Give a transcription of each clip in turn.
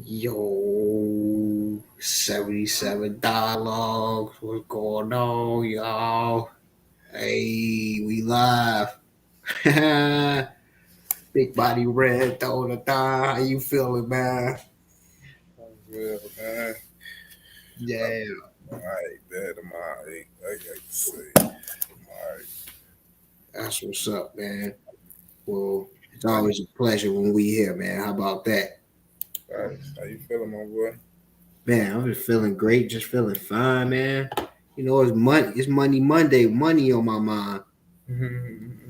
Yo, 77 Dialogues. What's going on, y'all? Hey, we live. Big body red, throw the thigh. How you feeling, man? I'm good, man. Yeah, I'm alright, man. I'm alright. I got to say, I'm alright. that's what's up, man. Well, it's always a pleasure when we here, man. How about that? Facts. How you feeling, my boy? Man, I'm just feeling great, just feeling fine, man. You know, it's Money Monday, money on my mind. You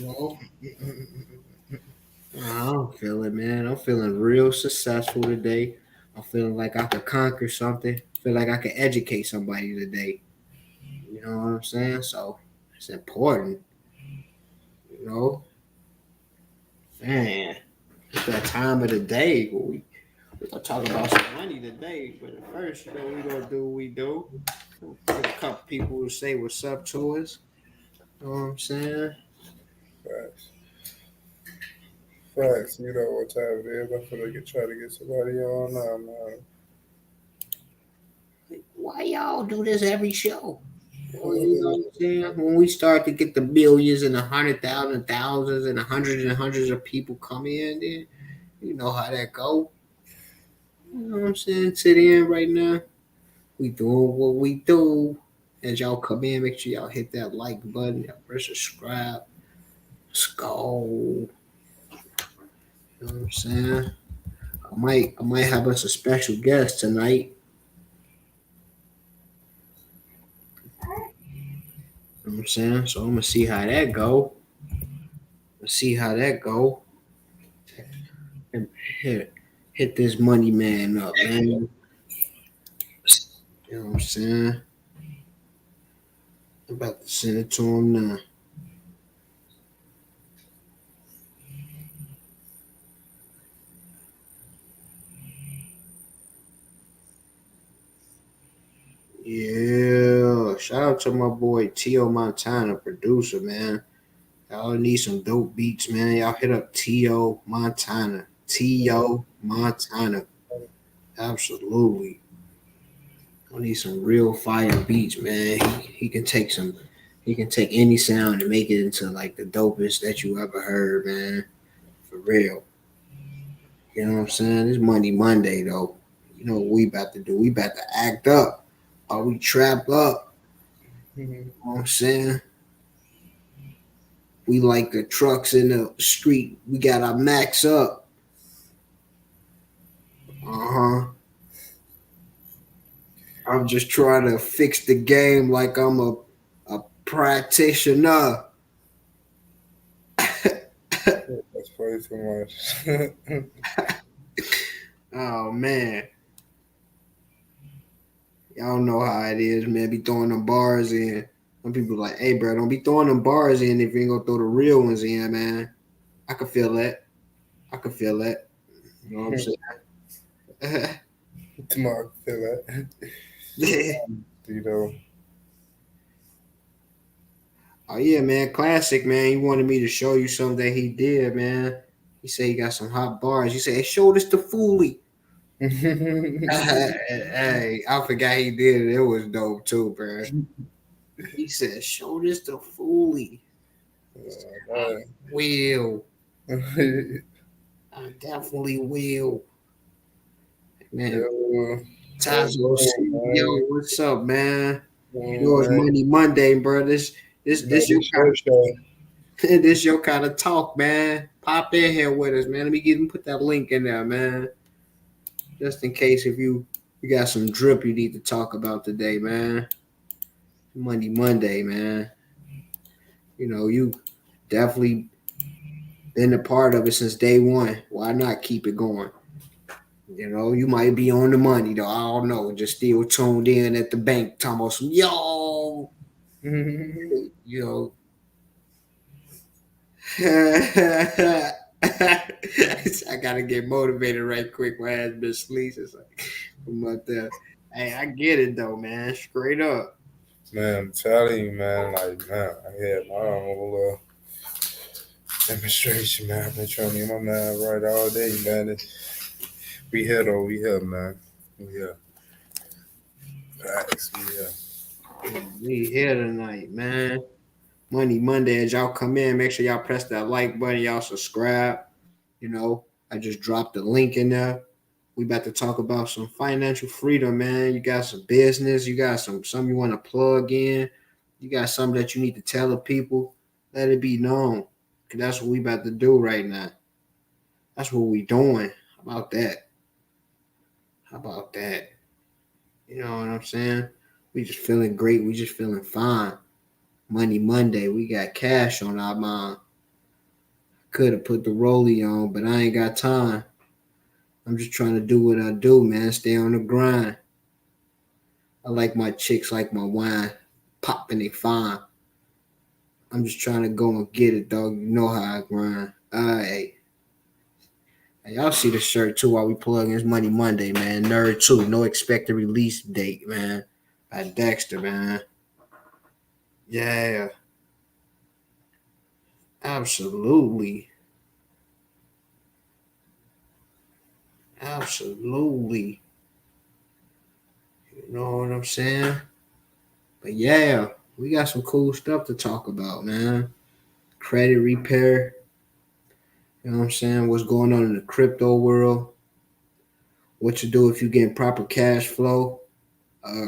know? I'm feeling, man. I'm feeling real successful today. I'm feeling like I could conquer something. I feel like I could educate somebody today. You know what I'm saying? So it's important, you know. Man, it's that time of the day where we gonna talk about some money today. But first, we gonna do what we do. Get a couple people to say what's up to us. You know what I'm saying? Facts. Facts. You know what time it is. I feel like I try to get somebody on now, man. Why y'all do this every show? Well, you know Yeah, what I'm saying? When we start to get the millions and 100,000, thousands and hundreds of people come in, then you know how that go. You know what I'm saying? Sit in right now. We doing what we do. As y'all come in, make sure y'all hit that like button, y'all press subscribe. Let's go. You know what I'm saying? I might have us a special guest tonight. You know what I'm saying? So I'm gonna see how that go. Let's see how that go. And hit this money man up, man. You know what I'm saying? I'm about to send it to him now. Yeah. Shout out to my boy Tio Montana, producer, man. Y'all need some dope beats, man. Y'all hit up Tio Montana. Tio Montana. Absolutely. I need some real fire beats, man. He can take any sound and make it into like the dopest that you ever heard, man. For real. You know what I'm saying? It's Monday Monday though. You know what we about to do? We about to act up. Are we trap up? You know what I'm saying? We like the trucks in the street. We got our max up. Uh-huh. I'm just trying to fix the game like I'm a practitioner. that's probably too much. Oh man. Y'all know how it is, man. Be throwing them bars in. Some people like, hey bro, don't be throwing them bars in if you ain't gonna throw the real ones in, man. I can feel that. I can feel that. You know what I'm saying? Tomorrow, I feel that. You know, Oh yeah, man, classic, man. He wanted me to show you something that he did, man. He said he got some hot bars. He said, "Hey, show this to Foolie." Hey, I forgot he did it. It was dope too, bro. He said, "Show this to Foolie." He said, "I will. I definitely will." Man, Yo, what's Tazo up, CEO, man? what's up, man? You know it's Man, Money Monday, bro. you know, This your this your show. this your kind of talk, man. Pop in here with us, man. Let me put that link in there, man. Just in case if you got some drip you need to talk about today, man. Monday, Monday, man. You know, you definitely been a part of it since day one. Why not keep it going? You know, you might be on the money though. I don't know. Just still tuned in at the bank talking about some yo, you know, I gotta get motivated right quick. My ass been sleeping. It's like, I'm up there. Hey, I get it though, man. Straight up. Man, I'm telling you, man, like, man, I had my own little demonstration, man. I've been trying to get my mind right all day, man. We here though. We here, man. We here. Facts. We here. We here tonight, man. Money Monday. As y'all come in, make sure y'all press that like button. Y'all subscribe. You know, I just dropped the link in there. We about to talk about some financial freedom, man. You got some business. You got some you want to plug in. You got something that you need to tell the people. Let it be known. Cause that's what we about to do right now. That's what we doing. How about that? How about that? You know what I'm saying? We just feeling great. We just feeling fine. Money Monday. We got cash on our mind. Could have put the rollie on, but I ain't got time. I'm just trying to do what I do, man. Stay on the grind. I like my chicks like my wine. Popping they fine. I'm just trying to go and get it, dog. You know how I grind. Alright. Hey, y'all see the shirt too while we plug in. It's Money Monday, man. Nerd 2. No expected release date, man. By Dexter, man. Yeah. Absolutely. Absolutely. You know what I'm saying? But yeah, we got some cool stuff to talk about, man. Credit repair. You know what I'm saying? What's going on in the crypto world? What to do if you get proper cash flow?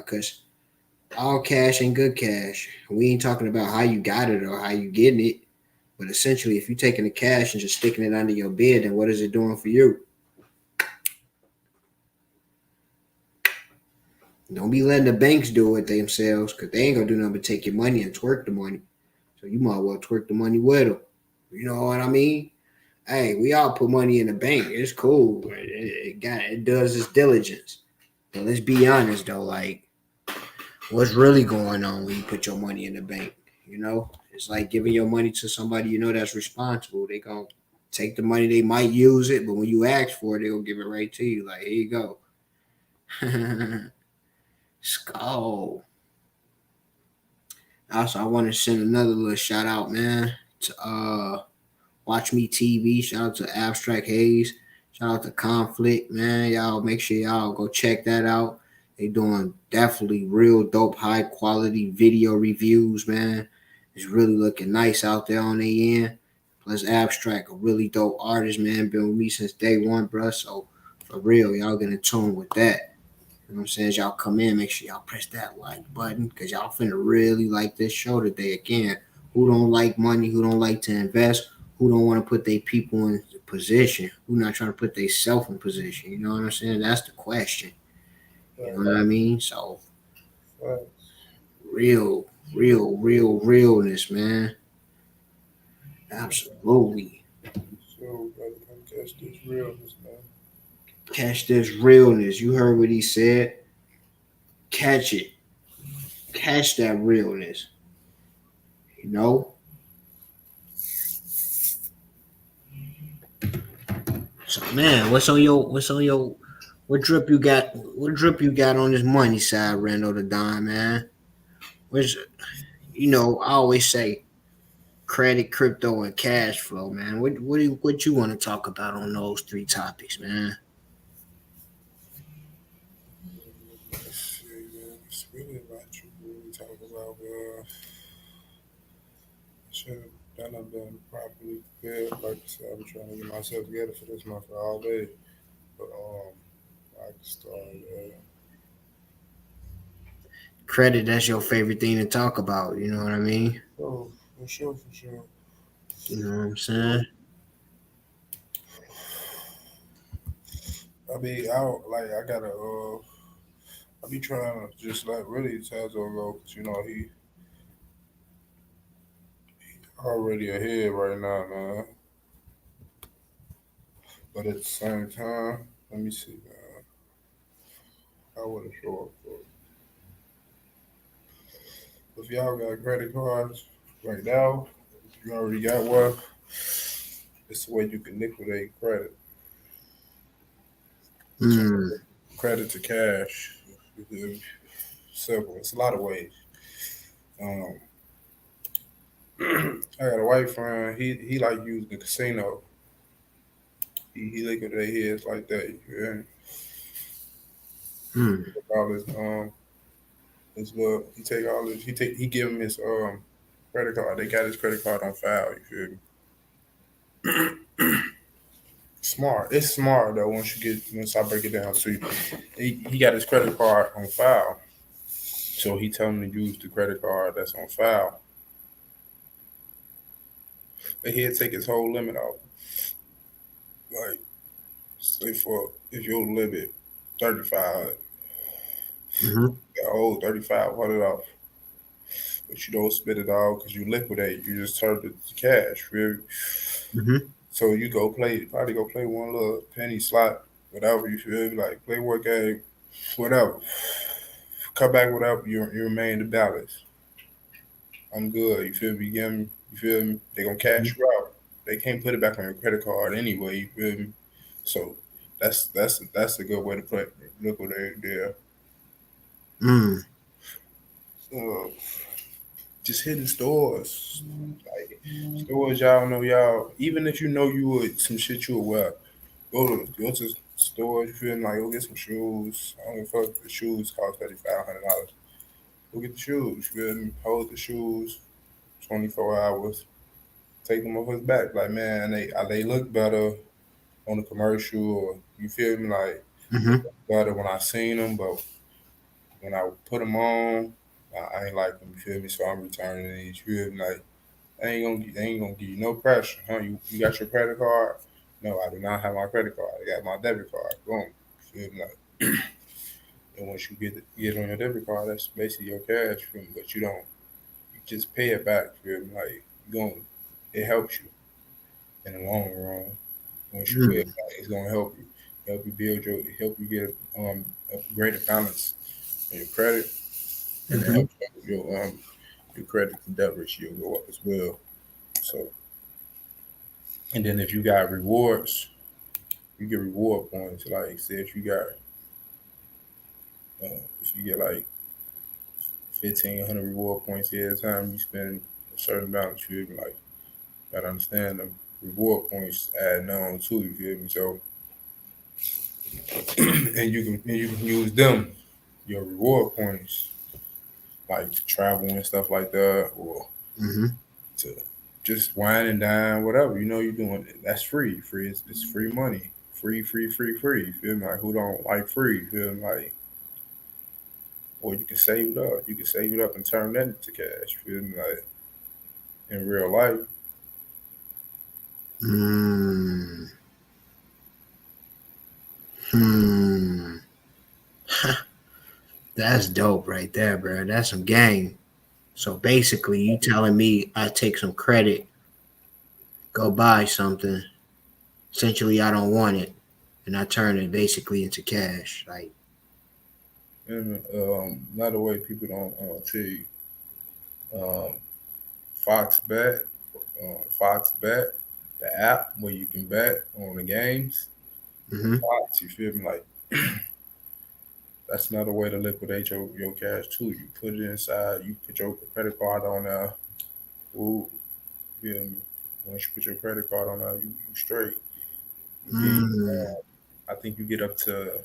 Cause all cash ain't good cash. We ain't talking about how you got it or how you getting it. But essentially, if you're taking the cash and just sticking it under your bed, then what is it doing for you? Don't be letting the banks do it themselves, because they ain't gonna do nothing but take your money and twerk the money. So you might well twerk the money with them. You know what I mean? Hey, we all put money in the bank. It's cool. But it does its diligence. But let's be honest though, like what's really going on when you put your money in the bank? You know, it's like giving your money to somebody you know that's responsible. They gonna take the money, they might use it, but when you ask for it, they'll give it right to you. Like, here you go. Skull. Also, I want to send another little shout out, man, to Watch Me TV. Shout out to Abstract Haze. Shout out to Conflict, man. Y'all make sure y'all go check that out. They doing definitely real dope, high quality video reviews, man. It's really looking nice out there on the end. Plus Abstract, a really dope artist, man. Been with me since day one, bro. So for real, y'all get in tune with that. You know what I'm saying? As y'all come in, make sure y'all press that like button because y'all finna really like this show today. Again, who don't like money, who don't like to invest, who don't want to put their people in position, who not trying to put themselves in position. You know what I'm saying? That's the question. You know what I mean? So real, realness, man. Absolutely. So, brother, come catch this realness, man. Catch this realness. You heard what he said. Catch it. Catch that realness. You know? So man, what drip you got on this money side, Randall the Don, man? Which I always say credit, crypto, and cash flow, man. What you want to talk about on those three topics, man? Let's see, man. It's really about you. Really talk about, should have done been properly prepared. Like I said, I'm trying to get myself together for this month all day. But, I can start, Credit, that's your favorite thing to talk about. You know what I mean? oh, for sure, for sure. You know what I'm saying? I gotta, I be trying to just like really Tazo go, 'cause, he already ahead right now, man. But at the same time, let me see, man. I would have show up for it. If y'all got credit cards right now, if you already got one, it's the way you can liquidate credit. Turn Hmm. credit to cash. Simple. It's a lot of ways. Um, I got a white friend. He like using the casino. He liquidate his like that. You feel me? Hmm. Take all his little he give him his credit card. They got his credit card on file. You feel me? Smart. It's smart though. Once I break it down to you, he got his credit card on file. So he tell him to use the credit card that's on file. But he'll take his whole limit off. Like say for if your limit 35, Mm-hmm. the whole 35 hundred off. But you don't spend it all because you liquidate. You just turn it to cash. Really. Mm-hmm. So you probably go play one little penny slot, whatever you feel like, play one game, whatever. Come back without you remain the balance. I'm good. You feel me? You get me? You feel me? They gonna cash you out. They can't put it back on your credit card anyway. You feel me? So that's a good way to put liquidate there. Mm. Uh, just hitting stores, like stores y'all know y'all. Even if you know you would some shit you would wear, go to stores. You feel like go get some shoes. I don't give a fuck if the shoes cost $3,500. Go get the shoes. You feel me? Hold the shoes 24 hours. Take them off his back. Like man, they look better on the commercial. Or, you feel me? Like they Mm-hmm. look better when I seen them, but when I put them on, I ain't like them. You feel me? So I'm returning these. You feel me? Like they ain't gonna give you no pressure, huh? You got your credit card? No, I do not have my credit card. I got my debit card. Boom. You feel me? Like, and once you get on your debit card, that's basically your cash. You feel me? But you just pay it back. You feel me? Like going, it helps you in the long run. Once you pay it Mm. back, it's gonna help you build help you get a greater balance in your credit, and it Mm-hmm. helps your credit to debt ratio go up as well. So, and then if you got rewards, you get reward points. Like, say if you get like 1,500 reward points every time you spend a certain amount, you feel me? Like, gotta understand the reward points adding on too. You feel me? So, and you can use them your reward points like to travel and stuff like that, or Mm-hmm. to just wine and dine, whatever you're doing. That's free. Free. It's free money. Free. You feel me? Like who don't like free? You feel me? Like or you can save it up. You can save it up and turn that into cash. You feel me? Like in real life. Mm. Hmm. That's dope right there, bro. That's some game. So basically, you telling me I take some credit, go buy something. Essentially, I don't want it, and I turn it basically into cash. Like, And another way people don't tell you, um, Fox Bet, Fox Bet, the app where you can bet on the games. mm-hmm. Fox, you feel me? Like that's another way to liquidate your cash too. You put it inside. You put your credit card on there. Ooh, you feel me? Once you put your credit card on there, you straight. You get, Mm. I think you get up to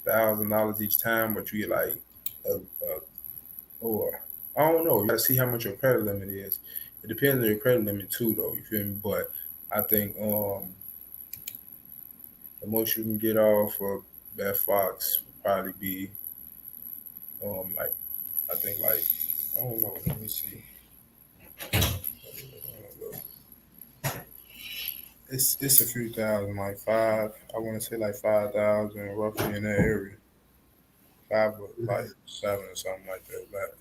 $1,000 each time, but you get like a or I don't know. You gotta see how much your credit limit is. It depends on your credit limit too, though. You feel me? But I think the most you can get off of that Fox would probably be like I think like I don't know. Let me see. It's a few thousand, like five. I want to say like 5,000, roughly in that area. Five, or like seven or something like that. But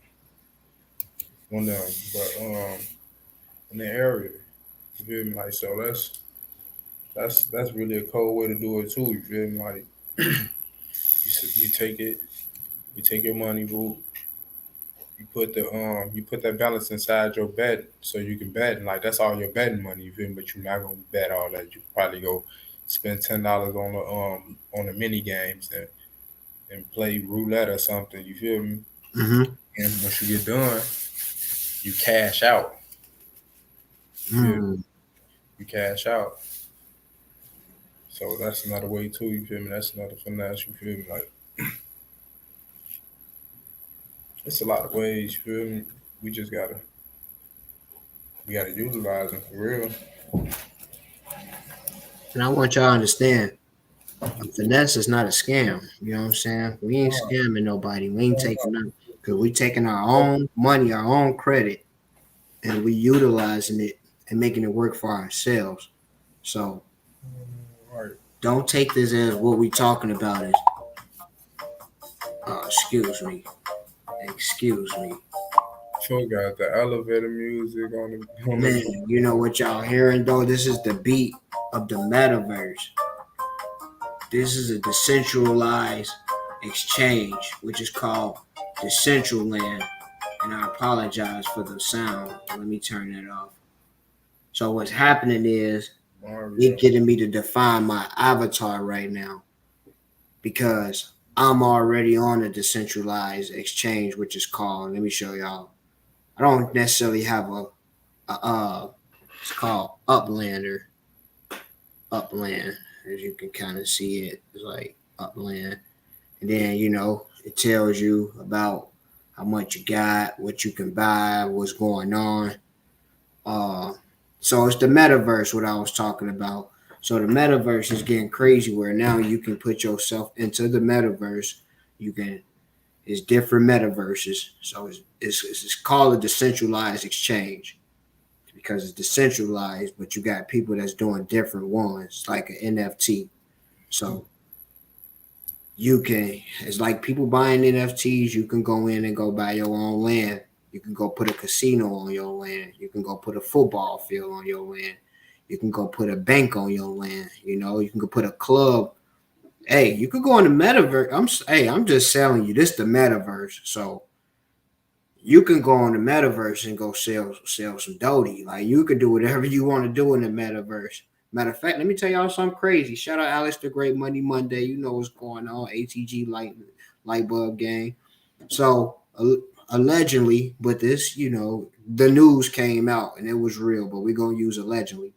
one of them, but in the area, you feel me? Like so, that's really a cold way to do it too. You feel me? Like you take it, you take your money, boo. You put that balance inside your bet so you can bet, and like that's all your betting money. You feel me? But you're not gonna bet all that. You probably go spend $10 on the mini games and play roulette or something. You feel me? Mm-hmm. And once you get done, you cash out. You feel me? Mm. You cash out. So that's another way too. You feel me? That's another finesse. You feel me? Like it's a lot of ways. You feel me? We just we gotta utilize them for real. And I want y'all to understand, a finesse is not a scam. You know what I'm saying? We ain't scamming nobody. We ain't taking nothing because we taking our own money, our own credit, and we utilizing it and making it work for ourselves. So Right. don't take this as what we talking about is. Excuse me. Excuse me. Sure got the elevator music on Man, the you know what y'all hearing though? This is the beat of the metaverse. This is a decentralized exchange, which is called Decentraland. And I apologize for the sound. Let me turn that off. So what's happening is Mario. it getting me to define my avatar right now because I'm already on a decentralized exchange, which is called. Let me show y'all. I don't necessarily have it's called Uplander. Upland, as you can kind of see it. It's like Upland. And then, it tells you about how much you got, what you can buy, what's going on. Uh, so it's the metaverse, what I was talking about. So the metaverse is getting crazy where now you can put yourself into the metaverse. You can, it's different metaverses. So it's called a decentralized exchange because it's decentralized, but you got people that's doing different ones, like an NFT. So it's like people buying NFTs. You can go in and go buy your own land. You can go put a casino on your land. You can go put a football field on your land. You can go put a bank on your land. You can go put a club. Hey, you could go in the metaverse. I'm just selling you this the metaverse. So you can go on the metaverse and go sell some Dodie. Like you can do whatever you want to do in the metaverse. Matter of fact, let me tell y'all something crazy. Shout out Alex the Great Money Monday. You know what's going on. ATG light bulb gang. So allegedly, but this, the news came out and it was real, but we're gonna use allegedly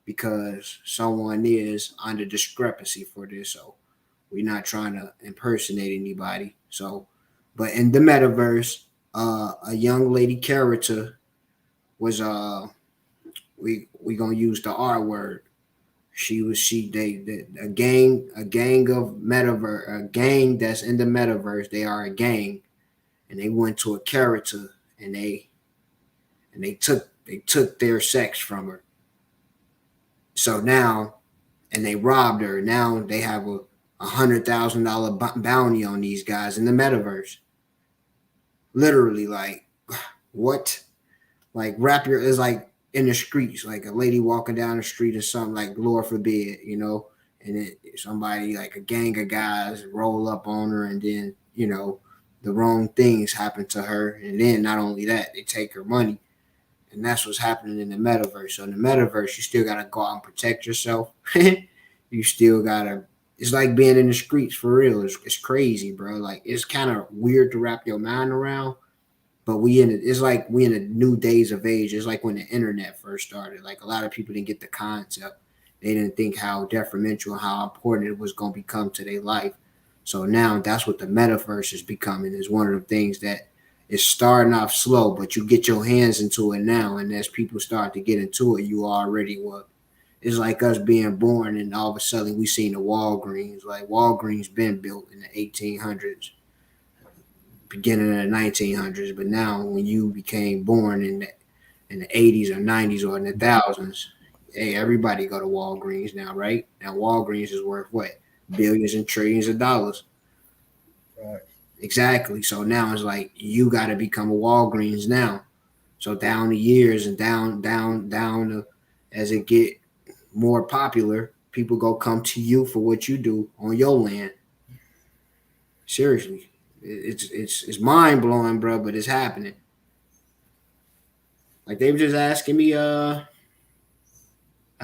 because someone is under discrepancy for this. So we're not trying to impersonate anybody. So, but in the metaverse, a young lady character was we gonna use the R word. They a gang of metaverse, a gang that's in the metaverse. They are a gang, and they went to a character and they took their sex from her. So now, and they robbed her. Now they have a $100,000 bounty on these guys in the metaverse. Literally, like what? Like rap your is like in the streets, like a lady walking down the street or something, like Lord forbid, and somebody like a gang of guys roll up on her, and then the wrong things happen to her, and then not only that, they take her money, and that's what's happening in the metaverse. So in the metaverse, you still gotta go out and protect yourself. You still gotta. It's like being in the streets for real. It's crazy, bro. Like it's kind of weird to wrap your mind around, but it's like we in the new days of age. It's like when the internet first started. Like a lot of people didn't get the concept. They didn't think how detrimental, how important it was going to become to their life. So now that's what the metaverse is becoming. Is one of the things that is starting off slow, but you get your hands into it now, and as people start to get into it, you already what. It's like us being born, and all of a sudden we seen the Walgreens. Like Walgreens been built in the 1800s, beginning of the 1900s, but now when you became born in the 80s or 90s or in the thousands, hey, everybody go to Walgreens now, right? Now Walgreens is worth what? Billions and trillions of dollars. Right. Exactly. So now it's like you got to become a Walgreens now. So down the years and down as it get more popular, people go come to you for what you do on your land. Seriously, it's mind blowing, bro, but it's happening. Like they were just asking me, I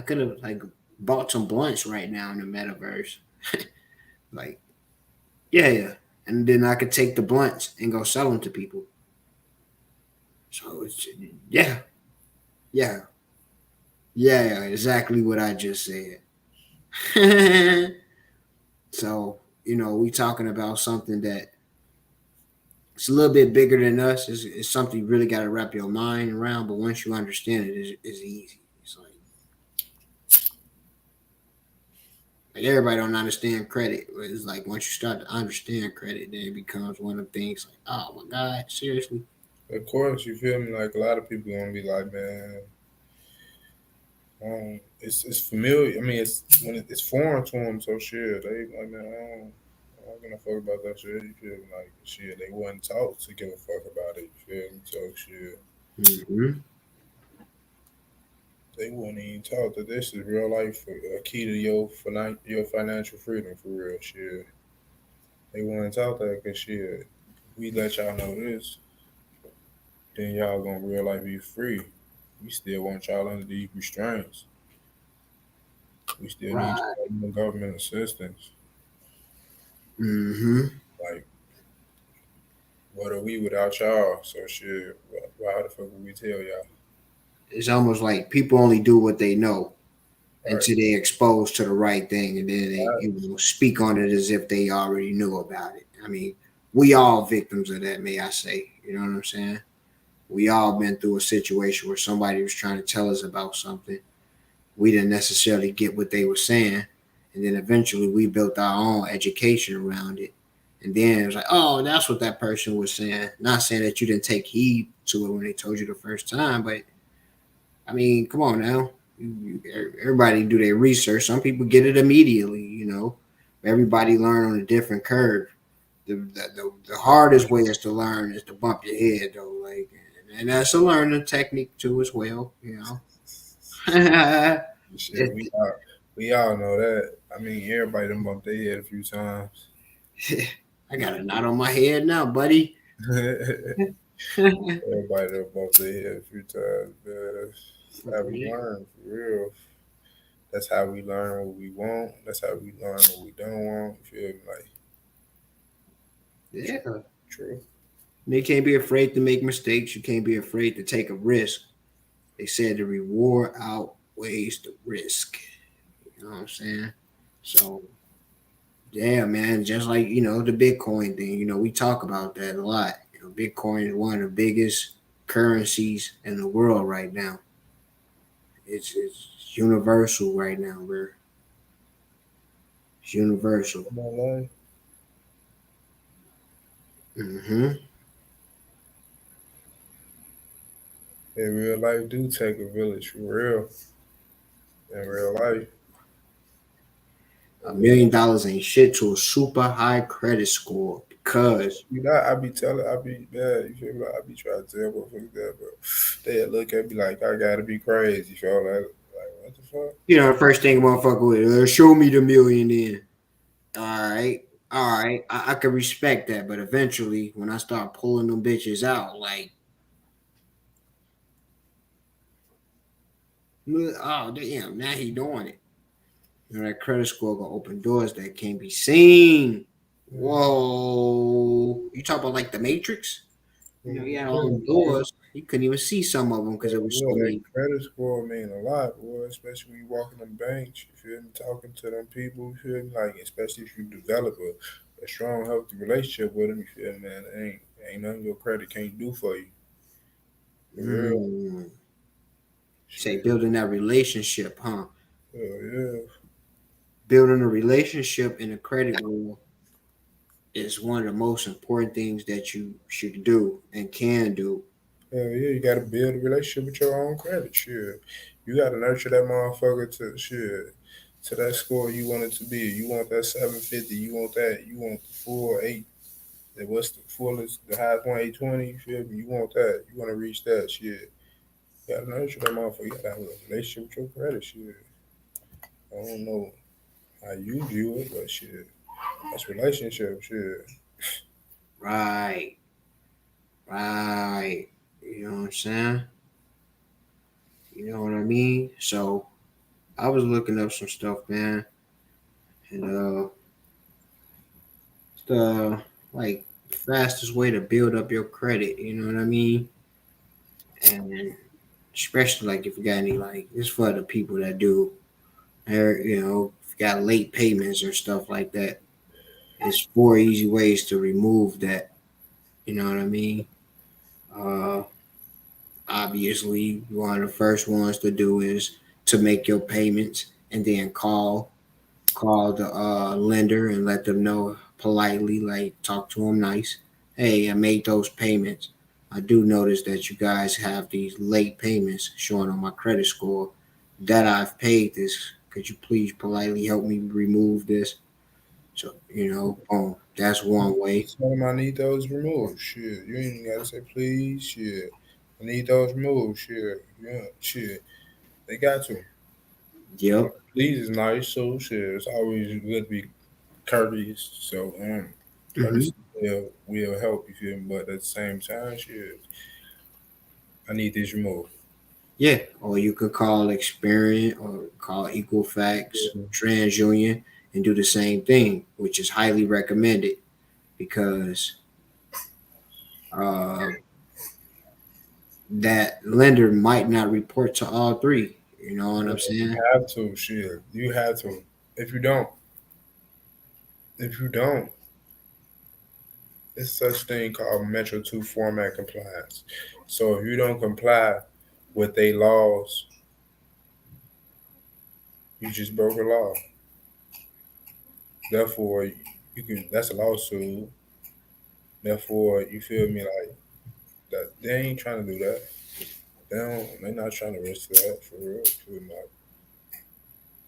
could have like bought some blunts right now in the metaverse. Like, yeah, and then I could take the blunts and go sell them to people. So it's yeah, yeah, yeah, exactly what I just said. So, we talking about something that it's a little bit bigger than us. It's something you really got to wrap your mind around. But once you understand it, it's easy. It's like everybody don't understand credit. But it's like once you start to understand credit, then it becomes one of the things like, oh my God, seriously. Of course, you feel me? Like a lot of people gonna be like, man, it's familiar. I mean, it's foreign to them. So shit, they like, man, I don't give a fuck about that shit. You feel me? Like shit, they wasn't taught to give a fuck about it. You feel me? So shit, Mm-hmm. they wasn't even taught that this is real life, a key to your financial freedom for real. Shit, they wasn't taught that because shit, we let y'all know this, then y'all gonna real life be free. We still want y'all under these restraints. We still need Right. government assistance. Mm-hmm. Like, what are we without y'all? So shit, why the fuck would we tell y'all? It's almost like people only do what they know All right, until they're exposed to the right thing, and then they all speak on it as if they already knew about it. I mean, we all victims of that, may I say? You know what I'm saying? We all been through a situation where somebody was trying to tell us about something. We didn't necessarily get what they were saying, and then eventually we built our own education around it. And then it was like, oh, that's what that person was saying. Not saying that you didn't take heed to it when they told you the first time, but I mean, come on now. Everybody do their research. Some people get it immediately. Everybody learn on a different curve. The hardest way is to learn is to bump your head though, like, and that's a learning technique too as well. right. Shit, we all know that. I mean, everybody done bumped their head a few times. I got a knot on my head now, buddy. Everybody done bumped their head a few times, man. That's how we learn, for real. That's how we learn what we want. That's how we learn what we don't want. You feel me? Like, true, Yeah. true. You can't be afraid to make mistakes. You can't be afraid to take a risk. They said the reward outweighs the risk. You know what I'm saying? So yeah, man, just like, the Bitcoin thing, we talk about that a lot. Bitcoin is one of the biggest currencies in the world right now. It's universal right now, bro. It's universal. Come on, life. Hmm. In real life, do take a village for real. In real life. $1 million ain't shit to a super high credit score because You know, I be bad. You feel me? Like, I be trying to tell motherfuckers that, but they look at me like I gotta be crazy. You feel like what the fuck? the first thing a motherfucker with, show me the million then. All right. All right. I can respect that, but eventually when I start pulling them bitches out, like, oh damn, now he doing it. That credit score gonna open doors that can't be seen. Whoa. You talk about like the Matrix? He had all them Yeah, doors. You couldn't even see some of them because it was yeah, so that many. credit score mean a lot, boy. Especially when you walking them banks. You feel me? Talking to them people. You feel me? Like especially if you develop a strong, healthy relationship with them. You feel me, man? Ain't nothing your credit can't do for you. For real. Mm. Say Shit. building that relationship, huh? Hell yeah. Building a relationship in a credit world is one of the most important things that you should do and can do. Hell yeah, you gotta build a relationship with your own credit. Shit. You gotta nurture that motherfucker to shit. To that score you want it to be. You want that 750, you want that, you want the full eight. What's the fullest, the highest one, 820, you feel me? You want that. You wanna reach that shit. You gotta nurture that motherfucker. You gotta have a relationship with your credit shit. I don't know how you view it, but shit. That's relationship shit. Right. Right. You know what I'm saying? You know what I mean? So I was looking up some stuff, man, and it's the like fastest way to build up your credit. You know what I mean? And especially like if you got any like it's for the people that do, you got late payments or stuff like that, it's 4 easy ways to remove that. You know what I mean? Uh, Obviously, one of the first ones to do is to make your payments and then call the lender and let them know politely, like talk to them nice. Hey, I made those payments. I do notice that you guys have these late payments showing on my credit score that I've paid this. Could you please politely help me remove this? So, boom, that's one way. Tell them I need those removed. Shit, you ain't gotta say please. Shit, I need those removed. Shit, yeah, shit. They got to. Yep. Please is nice, so shit. It's always good to be courteous. So Hmm. courtesy will help. You feel me? But at the same time, shit, I need this removed. Yeah. Or you could call Experian or call Equifax, Yeah. TransUnion, and do the same thing, which is highly recommended because uh, that lender might not report to all three. You know what I'm You saying? have to. Shit, you have to. If you don't, if you don't, it's such thing called Metro 2 format compliance. So if you don't comply with their laws, you just broke a law. Therefore, you can. That's a lawsuit. Therefore, you feel me like that. They ain't trying to do that. They don't. They're not trying to risk that for real. Feel me like,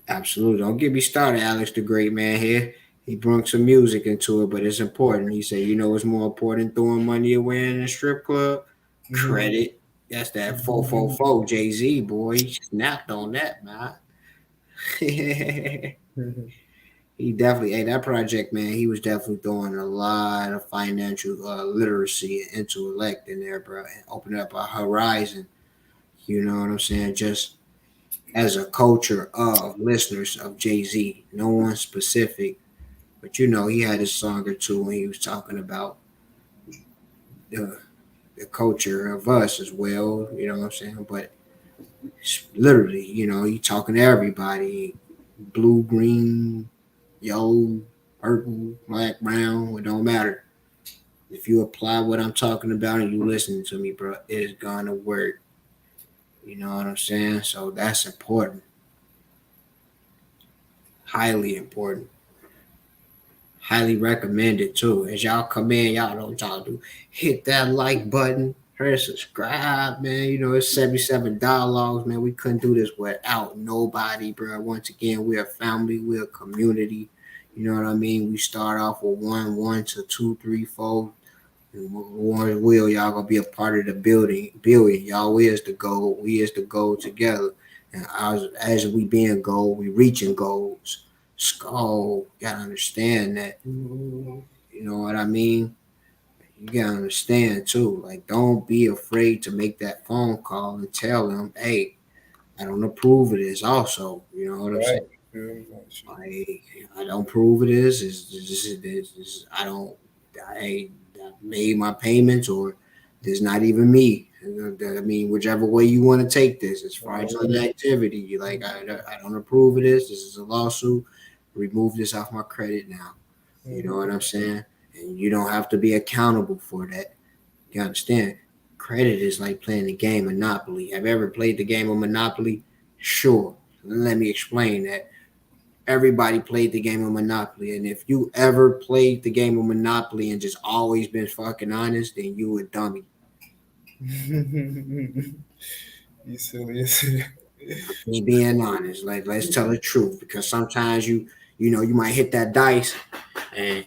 Absolutely. Don't get me started, Alex the Great Man here. He brought some music into it, but it's important. He said, what's more important throwing money away in a strip club? mm-hmm. Credit. That's that 444 Jay Z, boy. He snapped on that, man. He definitely, hey, that project, man, he was definitely throwing a lot of financial literacy and intellect in there, bro, and opening up a horizon. You know what I'm saying? Just as a culture of listeners of Jay Z, no one specific, but he had a song or two when he was talking about the, the culture of us as well. You know what I'm saying? But literally, he talking to everybody, blue, green, yellow, purple, black, brown, it don't matter. If you apply what I'm talking about and you listen to me, bro, it is gonna work. You know what I'm saying? So that's important, highly important, highly recommended too. As y'all come in, y'all know what y'all do. Hit that like button, hit subscribe, man. It's 77 dialogues, man. We couldn't do this without nobody, bro. Once again, we're a family, we're a community. You know what I mean? We start off with one to two, three, four. One will y'all gonna be a part of the building. Y'all is the goal. We is the goal together. And as we being goal, we reaching goals. Skull, gotta understand that. You know what I mean? You gotta understand too. Like, don't be afraid to make that phone call and tell them, hey, I don't approve of this. Also, you know what I'm saying? right? Feel me like shit. I don't approve of this. I don't. I made my payments, or this not even me. I mean, whichever way you want to take this, it's fraudulent activity. You like, I don't approve of this. This is a lawsuit. Remove this off my credit now. You know what I'm saying? And you don't have to be accountable for that. You understand? Credit is like playing the game Monopoly. Have you ever played the game of Monopoly? Sure. Let me explain that. Everybody played the game of Monopoly. And if you ever played the game of Monopoly and just always been fucking honest, then you a dummy. You silly, you silly. Me being honest. Like, let's tell the truth. Because sometimes you might hit that dice and,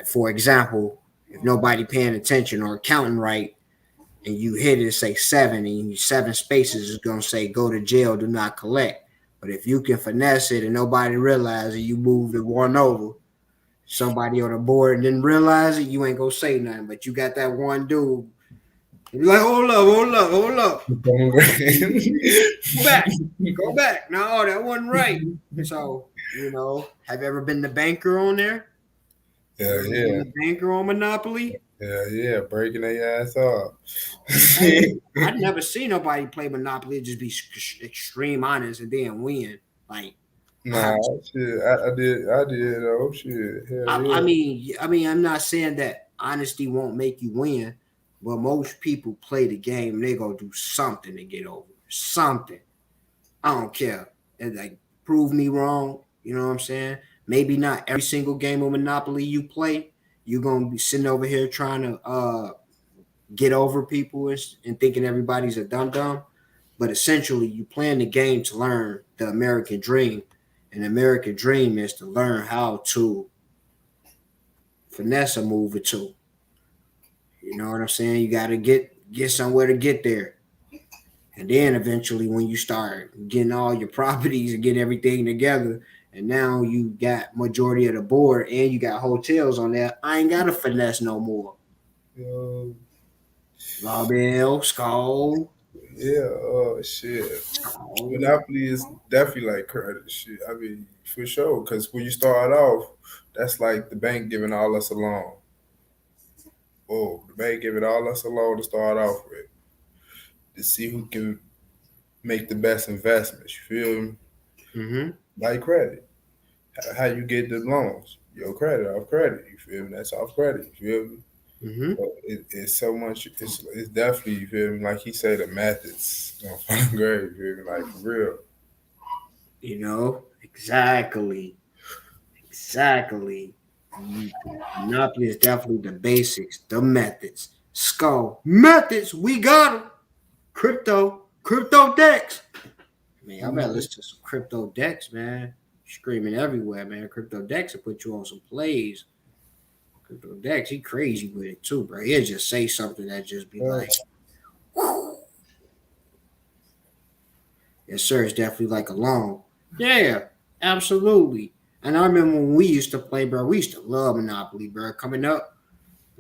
for example, if nobody paying attention or counting right, and you hit it, say seven, and seven spaces is gonna say go to jail, do not collect. But if you can finesse it and nobody realize it, you move the one over. Somebody on the board didn't realize it, you ain't gonna say nothing. But you got that one dude. You're like, hold up, hold up, hold up. Go back. Go back. No, that wasn't right. So, have you ever been the banker on there? You Yeah, ever been yeah, the banker on Monopoly? yeah, yeah. Breaking their ass up. Hey, I'd never seen nobody play Monopoly just be extreme honest and then win. Like, Nah, shit. I did though. Shit. Hell I yeah. mean, I'm not saying that honesty won't make you win, but most people play the game. They gonna do something to get over something. I don't care. And like, prove me wrong. You know what I'm saying? Maybe not every single game of Monopoly you play, you're gonna be sitting over here trying to get over people and thinking everybody's a dum dum. But essentially, you playing the game to learn the American dream, and the American dream is to learn how to finesse a move or two. You know what I'm saying? You got to get somewhere to get there. And then eventually, when you start getting all your properties and get everything together, and now you got majority of the board and you got hotels on there, I ain't got to finesse no more. Yo, Lawbell, Skull, yeah. Shit. Skull. Monopoly is definitely like credit shit. I mean, for sure. Because when you start off, that's like the bank giving all us a loan. Oh, the bank giving all us a loan to start off with to see who can make the best investments. You feel me? Mm-hmm. Like credit. How you get the loans? Your credit off credit. You feel me? That's off credit. You feel me? Mm-hmm. So it's so much. It's definitely, you feel me? Like he said, the methods. Great. You feel me? Like for real. You know, exactly. Exactly. Monopoly is definitely the basics, the methods. Skull. Methods, we got them. Crypto decks. Man, y'all better Mhm. listen to some crypto decks, man. Screaming everywhere, man. Crypto decks will put you on some plays. Crypto decks, he crazy with it too, bro. He'll just say something that just be Uh, like, whew. Yes, sir. It's definitely like a loan. Yeah, absolutely. And I remember when we used to play, bro. We used to love Monopoly, bro. Coming up,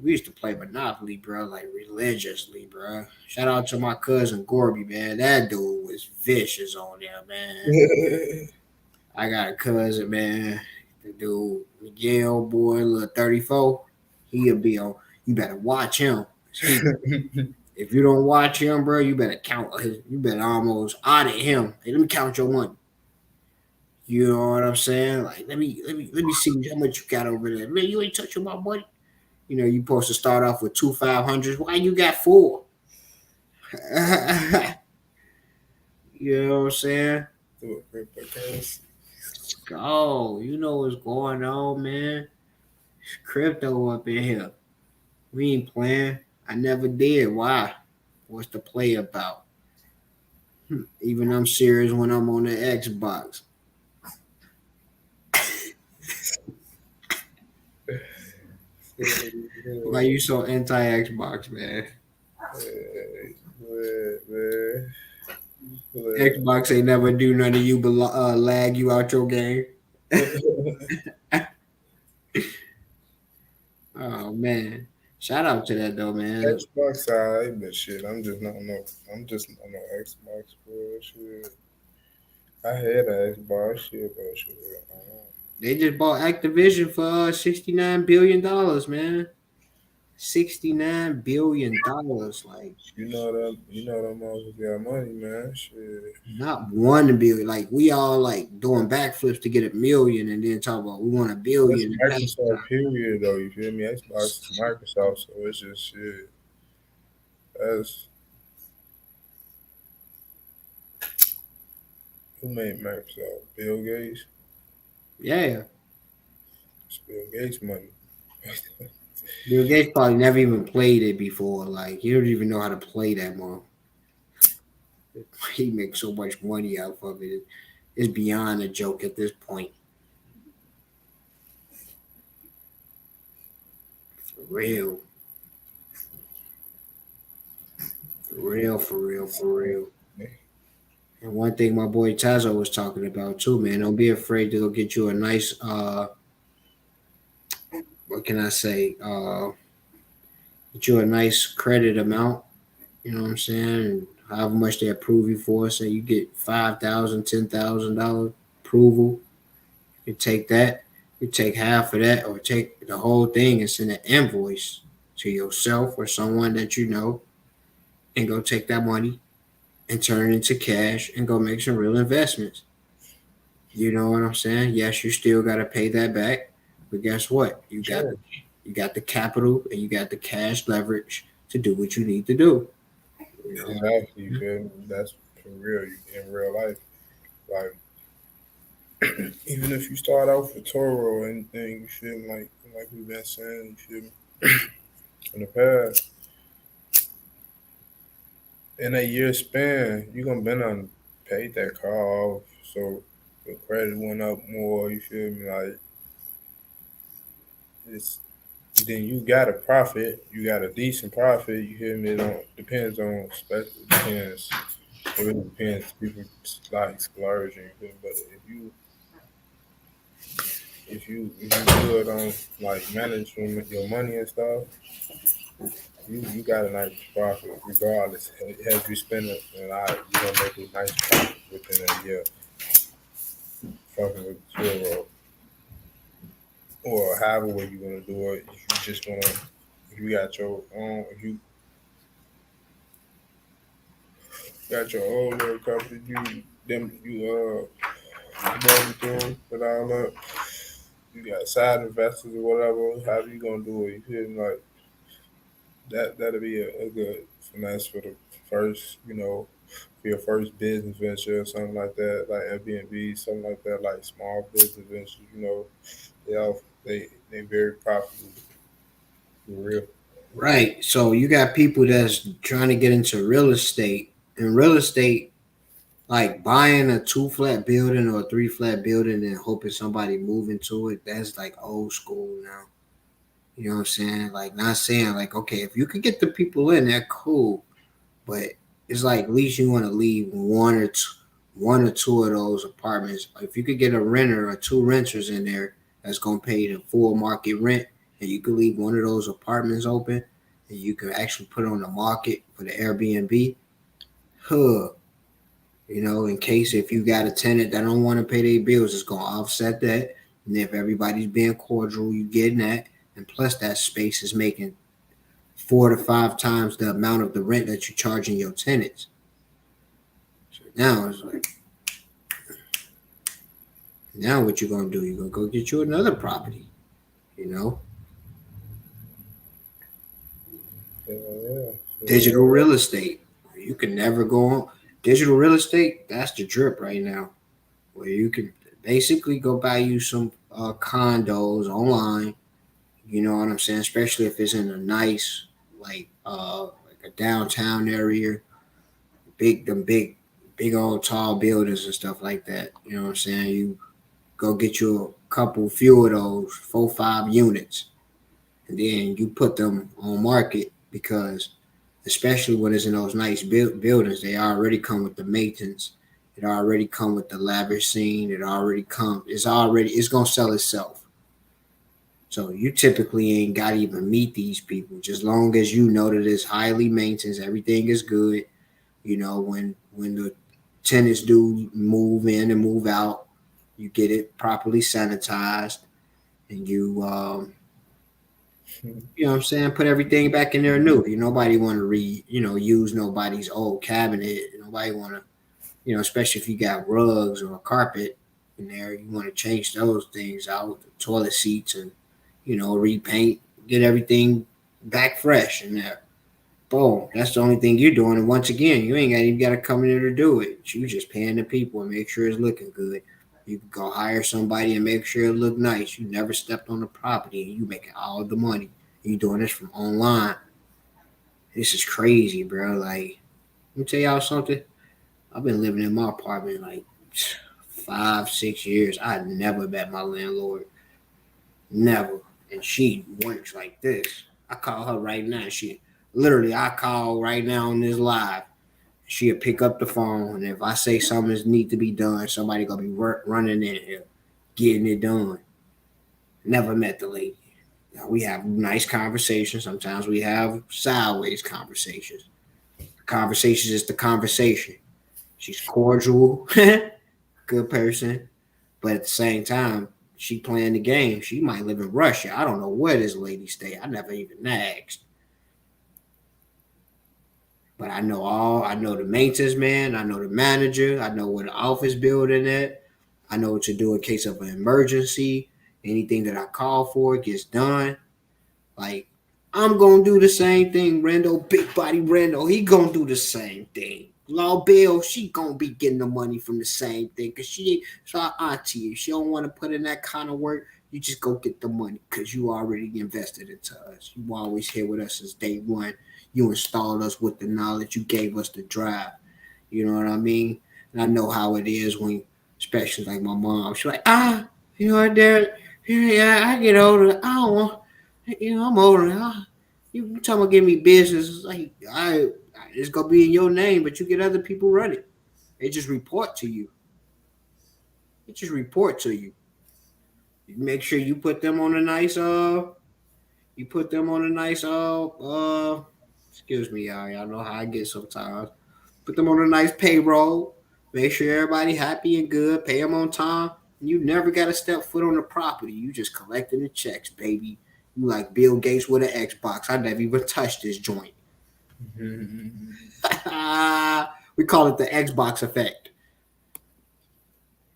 we used to play Monopoly, bro, like religiously, bro. Shout out to my cousin Gorby, man. That dude was vicious on there, man. I got a cousin, man. The dude Miguel, boy, little 34. He'll be on. You better watch him. He, if you don't watch him, bro, you better count. You better almost audit him. Hey, let me count your money. You know what I'm saying? Like, let me see how much you got over there. Man, you ain't touching my money. You know, you supposed to start off with 2 500s. Why you got four? You know what I'm saying? Do a cryptocurrency. Oh, you know what's going on, man. Crypto up in here. We ain't playing. I never did. Why? What's the play about? Even I'm serious when I'm on the Xbox. Why you so anti Xbox, man? Man. Xbox ain't never do none of you but lag you out your game. Oh man. Shout out to that though, man. Xbox side, but shit, I'm just not no. I'm just not no Xbox bro. Shit, I had an Xbox shit, but shit, They just bought Activision for $69 billion, man. $69 billion. Like you know them motherfuckers got money, man. Shit, not 1 billion. Like we all like doing backflips to get a million and then talk about we want a that's billion and pass it Microsoft period though. You feel me? Xbox is Microsoft, so it's just shit. That's who made Microsoft? Bill Gates. Yeah. It's Bill Gates money. Bill Gates probably never even played it before. Like he don't even know how to play that one. He makes so much money out of it. It's beyond a joke at this point. For real. For real, for real, for real. And one thing my boy Tazo was talking about too, man, don't be afraid to go get you a nice what can I say? Get you a nice credit amount, you know what I'm saying? And however much they approve you for, say you get $5,000, $10,000 approval, you take that, you take half of that or take the whole thing and send an invoice to yourself or someone that you know and go take that money and turn it into cash and go make some real investments. You know what I'm saying? Yes, you still got to pay that back, but guess what? Sure. You got the capital and you got the cash leverage to do what you need to do. You know. Exactly. You feel me? That's for real. In real life, like even if you start out for Toro or anything, you feel me? Like we've been saying, you feel me? In the past, in a year span, you gonna been on paid that car off, so your credit went up more. You feel me? Like it's then you got a profit. You got a decent profit. You hear me? It don't depends on depends. It really depends. People like splurging, you feel me? But if you good on like managing your money and stuff, you got a nice profit regardless. As you spend it a lot, you gonna make a nice profit within a year. Fucking with zero or however way you gonna do it. If you just wanna, if you got your own, if you got your own little company, money through with all that. You got side investors or whatever. However you gonna do it, you feel me? Like that. That'll be a good finesse for the first, for your first business venture or something like that, like Airbnb, something like that, like small business ventures. They very profitable for real. Right. So you got people that's trying to get into real estate, and real estate, like buying a two flat building or a three flat building and hoping somebody move into it. That's like old school now. You know what I'm saying? Like not saying like, okay, if you could get the people in, that cool. But it's like at least you want to leave one or two of those apartments. If you could get a renter or two renters in there that's gonna pay the full market rent, and you could leave one of those apartments open, and you can actually put it on the market for the Airbnb. Huh. In case if you got a tenant that don't want to pay their bills, it's gonna offset that. And if everybody's being cordial, you getting that. And plus that space is making 4 to 5 times the amount of the rent that you're charging your tenants. So now it's like, now what you gonna do? You gonna go get you another property, you know? Yeah, Digital yeah. real estate. You can never go on digital real estate. That's the drip right now. Where you can basically go buy you some condos online. You know what I'm saying? Especially if it's in a nice like a downtown area, big old tall buildings and stuff like that. You know what I'm saying? You go get you a few of those 4 5 units, and then you put them on market because, especially when it's in those nice buildings, they already come with the maintenance. It already come with the lavish scene. It's gonna sell itself. So you typically ain't got to even meet these people. Just long as you know that it's highly maintained, everything is good. When the tenants do move in and move out, you get it properly sanitized, and you know what I'm saying, put everything back in there new. Nobody want to use nobody's old cabinet. Nobody want to, especially if you got rugs or a carpet in there, you want to change those things out, the toilet seats, and repaint, get everything back fresh in there. Boom. That's the only thing you're doing. And once again, you ain't even got to come in there to do it. You just paying the people and make sure it's looking good. You can go hire somebody and make sure it look nice. You never stepped on the property and you making all the money. You doing this from online. This is crazy, bro. Like, let me tell y'all something. I've been living in my apartment like 5 6 years. I never met my landlord. Never. And she works like this. I call her right now. I call right now on this live. She'll pick up the phone, and if I say something needs to be done, somebody gonna be running in here, getting it done. Never met the lady. Now, we have nice conversations. Sometimes we have sideways conversations. Conversations is the conversation. She's cordial, good person, but at the same time, she playing the game. She might live in Russia. I don't know where this lady stay. I never even asked. But I know the maintenance man, I know the manager, I know where the office building at. I know what to do in case of an emergency. Anything that I call for gets done. Like, I'm gonna do the same thing, Randall. Big body Randall, he gonna do the same thing. Law Bill, she gonna be getting the money from the same thing. Cause so our auntie, if she don't want to put in that kind of work, you just go get the money because you already invested into us. You always here with us since day one. You installed us with the knowledge. You gave us the drive. You know what I mean? And I know how it is when, especially like my mom, she's like, you know what, Dad? Yeah, I get older. I don't want, I'm older. You talking about give me business? It's like it's gonna be in your name, but you get other people running. They just report to you. They just report to you. You make sure you put them on a nice you put them on a nice excuse me, y'all know how I get sometimes. Put them on a nice payroll. Make sure everybody happy and good. Pay them on time. You never got to step foot on the property. You just collecting the checks, baby. You like Bill Gates with an Xbox. I never even touched this joint. We call it the Xbox effect,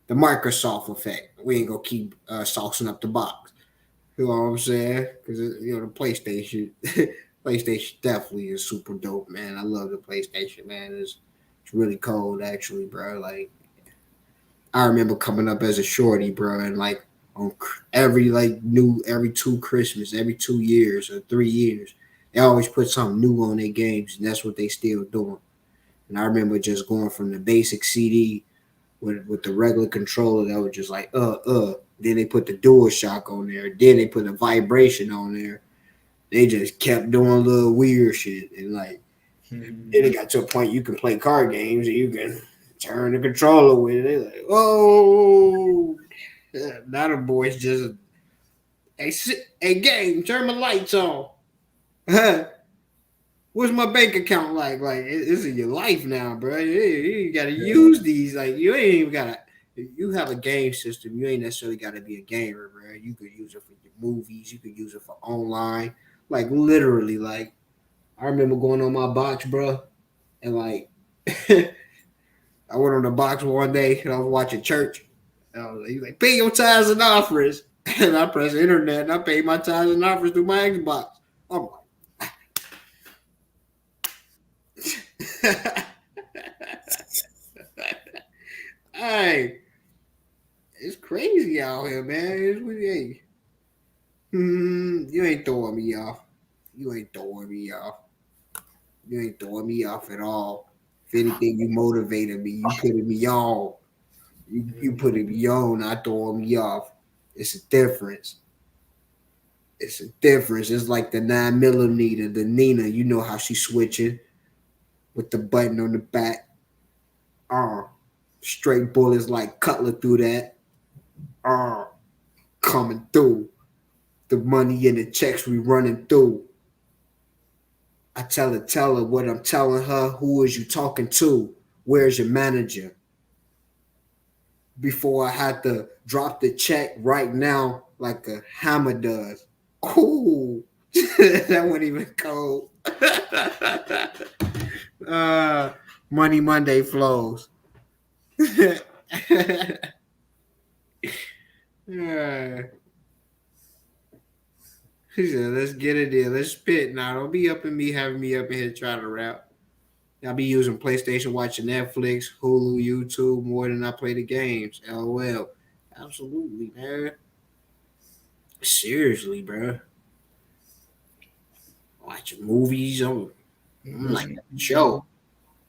the Microsoft effect. We ain't gonna keep saucing up the box. You know what I'm saying? Because the PlayStation, PlayStation definitely is super dope, man. I love the PlayStation, man. It's really cold, actually, bro. Like I remember coming up as a shorty, bro, and like on every 2 Christmas, every 2 years or 3 years, they always put something new on their games, and that's what they still doing. And I remember just going from the basic CD with the regular controller that was just like Then they put the Dual Shock on there. Then they put the vibration on there. They just kept doing little weird shit, and like then it got to a point you can play card games and you can turn the controller with it. They're like, oh, now the boys just hey game, turn my lights on. What's my bank account like? Like this is your life now, bro. You gotta use these. Like you ain't even gotta. If you have a game system, you ain't necessarily gotta be a gamer, bro. You could use it for your movies. You could use it for online. Like literally, like I remember going on my box, bro, and like I went on the box one day and I was watching church. And I was like, he's like, pay your tithes and offerings. And I pressed the internet and I paid my tithes and offerings through my Xbox. I'm like, hey, it's crazy out here, man. You ain't throwing me off. You ain't throwing me off. You ain't throwing me off at all. If anything, you motivated me. You putting me on. You putting me on, not throwing me off. It's a difference. It's a difference. It's like the 9mm, the Nina. You know how she switching with the button on the back. Straight bullets like Cutler through that. Coming through. The money and the checks we running through. I tell her what I'm telling her. Who is you talking to? Where's your manager? Before I had to drop the check right now like a hammer does. Ooh, that wasn't even cold. Money Monday flows. He said, let's get it in. Let's spit now. Don't be up in me having me up in here trying to rap. I'll be using PlayStation, watching Netflix, Hulu, YouTube more than I play the games. LOL. Absolutely, man. Seriously, bro. Watching movies on like a show.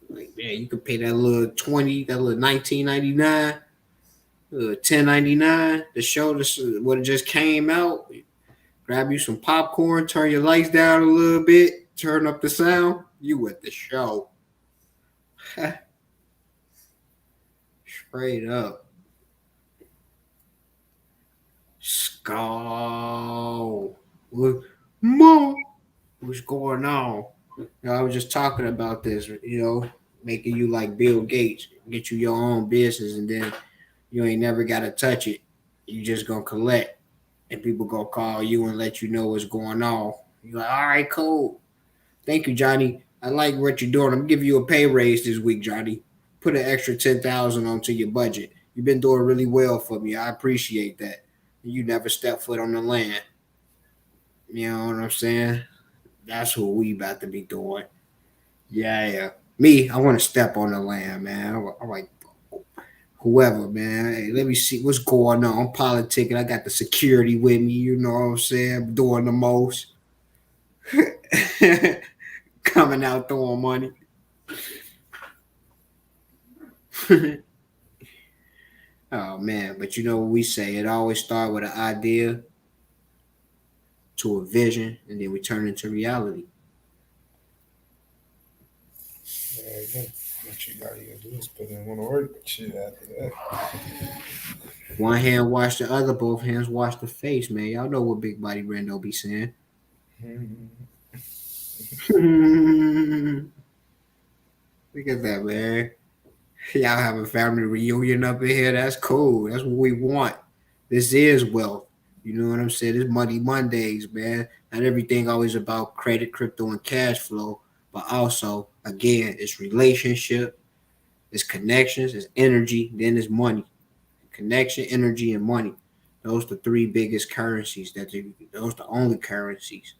Like, man, you could pay that little 20, that little 19.99, 10.99. The show, this what it just came out. Grab you some popcorn, turn your lights down a little bit, turn up the sound. You at the show. Straight up. Skull. Mom, what's going on? I was just talking about this, making you like Bill Gates, get you your own business, and then you ain't never got to touch it. You just gonna collect, and people gonna call you and let you know what's going on. You're like, all right, cool. Thank you, Johnny. I like what you're doing. I'm gonna give you a pay raise this week, Johnny. Put an extra 10,000 onto your budget. You've been doing really well for me. I appreciate that. You never step foot on the land. You know what I'm saying? That's what we about to be doing. Yeah, yeah. Me, I want to step on the land, man. I'm like whoever, man. Hey, let me see what's going on. I'm politicking. I got the security with me. You know what I'm saying? I'm doing the most. Coming out throwing money. Oh man, but you know what we say? It always starts with an idea to a vision, and then we turn into reality. Yeah, yeah. What you gotta do is put in one work. Shit after that. One hand wash the other, both hands wash the face, man. Y'all know what Big Body Rando be saying. Mhm. Look at that, man. Y'all have a family reunion up in here. That's cool. That's what we want. This is wealth. You know what I'm saying? It's Money Mondays, man. Not everything always about credit, crypto, and cash flow, but also, again, it's relationship, it's connections, it's energy, then it's money. Connection, energy, and money. Those are the three biggest currencies. Those are the only currencies.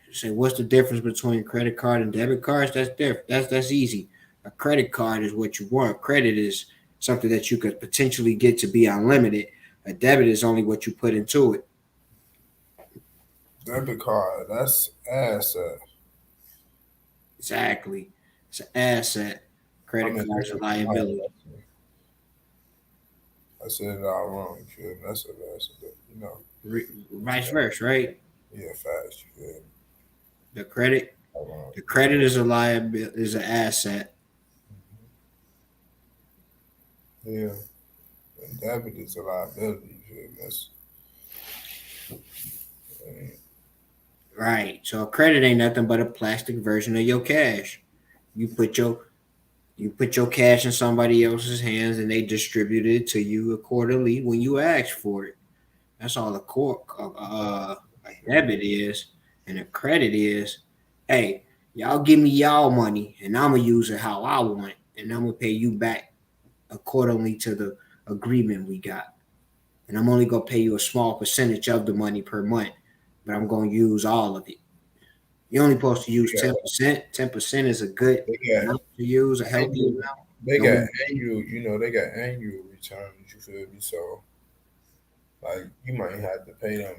You say, what's the difference between credit card and debit cards? That's different. That's easy. A credit card is what you want. Credit is something that you could potentially get to be unlimited. A debit is only what you put into it. Debit card, that's asset. Exactly. It's an asset. I Credit mean, card is a liability. I said it all wrong. You feel me? That's a asset. You know, Vice versa, right? yeah, fast. You feel me? The credit, All wrong. the credit is a liability, is an asset. Yeah, and debit is a liability. You feel me? That's Right. So credit ain't nothing but a plastic version of your cash. You put your you put your cash in somebody else's hands and they distribute it to you accordingly when you ask for it. That's all a debit is, and a credit is. Hey, y'all give me y'all money, and I'm gonna use it how I want, and I'm gonna pay you back accordingly to the agreement we got. And I'm only gonna pay you a small percentage of the money per month, but I'm gonna use all of it. You're only supposed to use yeah. 10%. 10% is a good They got amount to use, a healthy annual. amount. They got Don't annual. You know, they got annual returns. You feel me? So like, you might have to pay them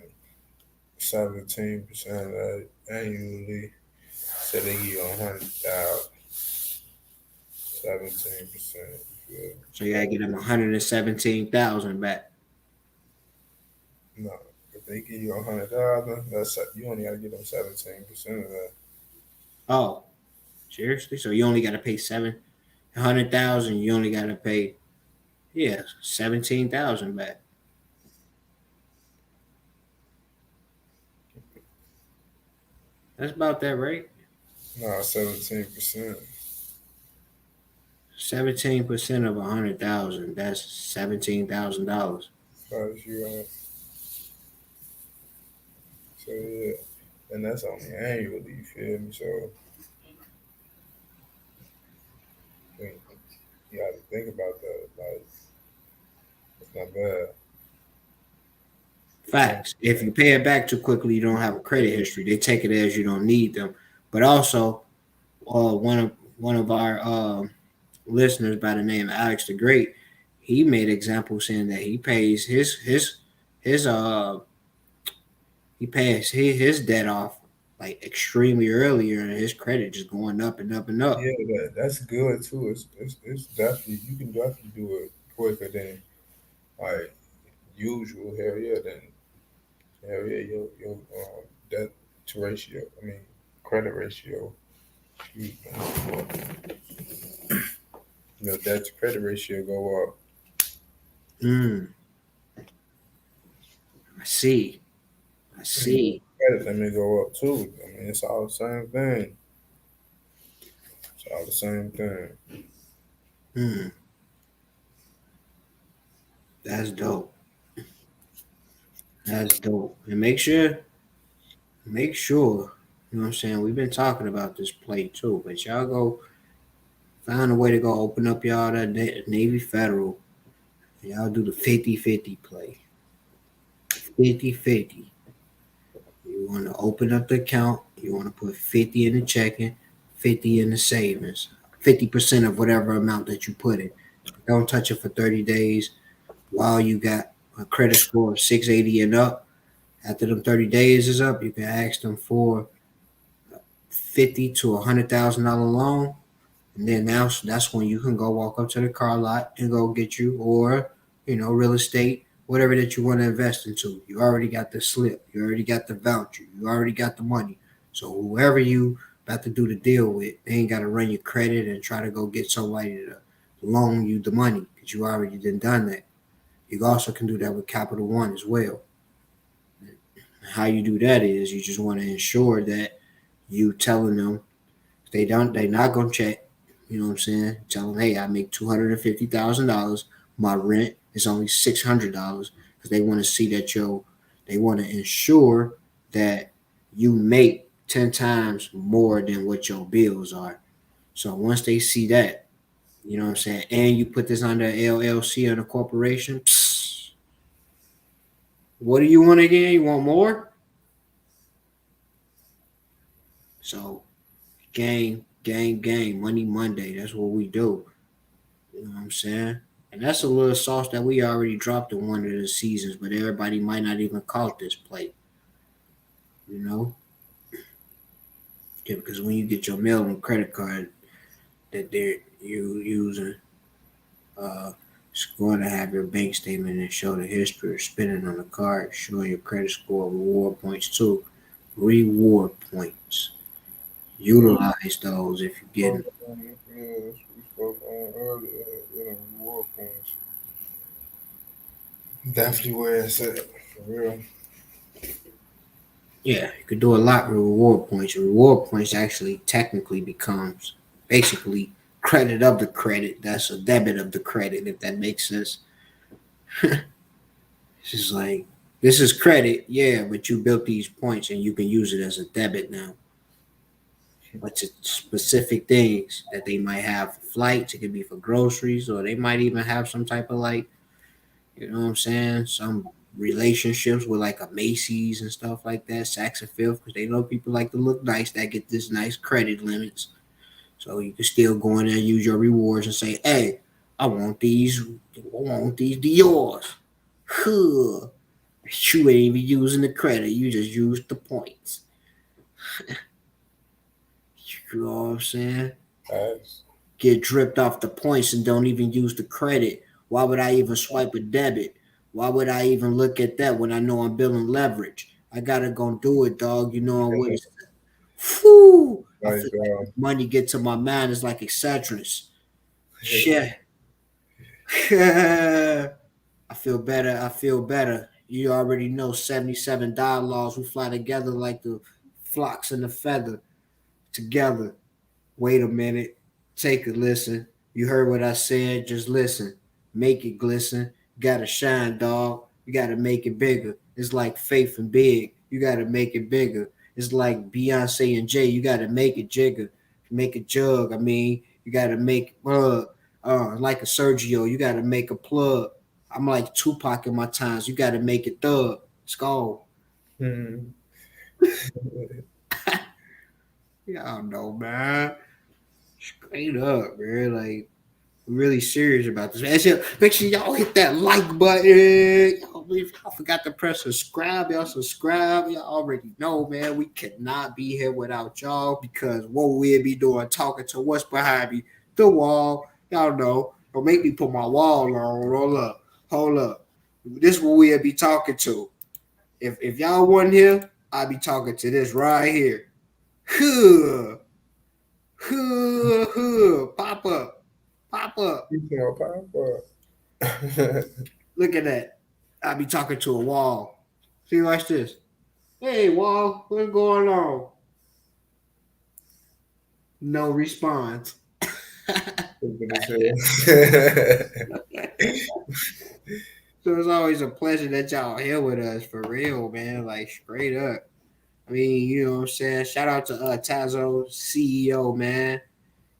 17% of that annually. So they give you 100,000, 17%. You feel me? so you gotta get them 117,000 back. No, if they give you 100,000, that's you only got to give them 17% of that. Oh, seriously? So you only gotta pay 700,000. You only gotta pay 17,000 back. That's about that, right? No, 17%. 17% of 100,000. That's $17,000. As you so yeah, and that's only annually. You feel me? So think- you got to think about that. Like, it's not bad. Um, Facts. If you pay it back too quickly, you don't have a credit history. They take it as you don't need them. But also, one of our listeners by the name of Alex the Great, he made examples saying that he pays his he pays his debt off like extremely earlier, and his credit just going up and up and Yeah, up. that's good too. It's definitely, you can definitely do it quicker than like usual. Hell yeah, your debt to ratio. I mean, credit ratio. You, your debt to credit ratio go up. Mm, I see. I Your see. credit limit go up too. I mean, it's all the same thing. It's all the same thing. Mm, that's dope. That's dope. And make sure, you know what I'm saying? We've been talking about this play too, but y'all go find a way to go open up y'all that Navy Federal. Y'all do the 50-50 play. 50-50. You want to open up the account. You want to put 50 in the checking, 50 in the savings. 50% of whatever amount that you put in. Don't touch it for 30 days while you got a credit score of 680 and up. After them 30 days is up, you can ask them for 50 to $100,000 loan. And then now that's when you can go walk up to the car lot and go get you, or real estate, whatever that you want to invest into. You already got the slip, you already got the voucher, you already got the money. So whoever you about to do the deal with, they ain't got to run your credit and try to go get somebody to loan you the money because you already done that. You also can do that with Capital One as well. How you do that is you just want to ensure that you telling them they not gonna check. You know what I'm saying? Tell them, hey, I make $250,000. My rent is only $600 because they want to see that they want to ensure that you make 10 times more than what your bills are. So once they see that, you know what I'm saying, and you put this under LLC on a corporation, what do you want again? You want more? So game, Money Monday. That's what we do. You know what I'm saying? And that's a little sauce that we already dropped in one of the seasons, but everybody might not even caught this play. You know? Yeah, because when you get your mail and credit card that you using, it's going to have your bank statement and show the history of spending on the card, showing your credit score, reward points too. Reward points. Utilize those if you get them. Yeah, we spoke on earlier. Reward points. Definitely where it's at, for real. Yeah, you could do a lot with reward points. Reward points actually technically becomes basically credit of the credit. That's a debit of the credit, if that makes sense. It's just like this is credit, yeah, but you built these points and you can use it as a debit now. But to specific things that they might have for flights, it could be for groceries, or they might even have some type of like, you know what I'm saying, some relationships with like a Macy's and stuff like that, Saks and Fifth, because they know people like to look nice that get this nice credit limits. So you can still go in there and use your rewards and say, hey, I want these Dior's. Huh. You ain't even using the credit, you just used the points. You know what I'm saying? Nice. Get dripped off the points and don't even use the credit. Why would I even swipe a debit? Why would I even look at that when I know I'm building leverage? I gotta go do it, dog. You know I'm with it. Whew. I Nice, feel like money get to my mind is like Excedrins. Shit. I feel better. I feel better. You already know 77 dialogues. We fly together like the flocks and the feather together. Wait a minute. Take a listen. You heard what I said. Just listen. Make it glisten. Gotta shine, dog. You gotta make it bigger. It's like Faith and Big. You gotta make it bigger. It's like Beyonce and Jay. You gotta make it jigger. Make a jug. I mean, you gotta make plug. Like a Sergio, you gotta make a plug. I'm like Tupac in my times. You gotta make it thug. Let's go. Mhm. Yeah, I don't know, man. Straight up, man. Like really serious about this. Make sure y'all hit that like button. Y'all, if y'all forgot to press subscribe, y'all subscribe. Y'all already know, man. We cannot be here without y'all because what we'll be doing, talking to what's behind me, the wall. Y'all know. Don't make me put my wall on. Roll up. Hold up. This is what we'll be talking to. If y'all wasn't here, I'd be talking to this right here. Huh. Huh. Huh. Pop up. Pop up. You know, Papa. Look at that. I be talking to a wall. See, watch this. Hey, wall, what's going on? No response. Stupid as hell. So it's always a pleasure that y'all here with us for real, man. Like straight up. I mean, you know what I'm saying? Shout out to Tazo, CEO, man.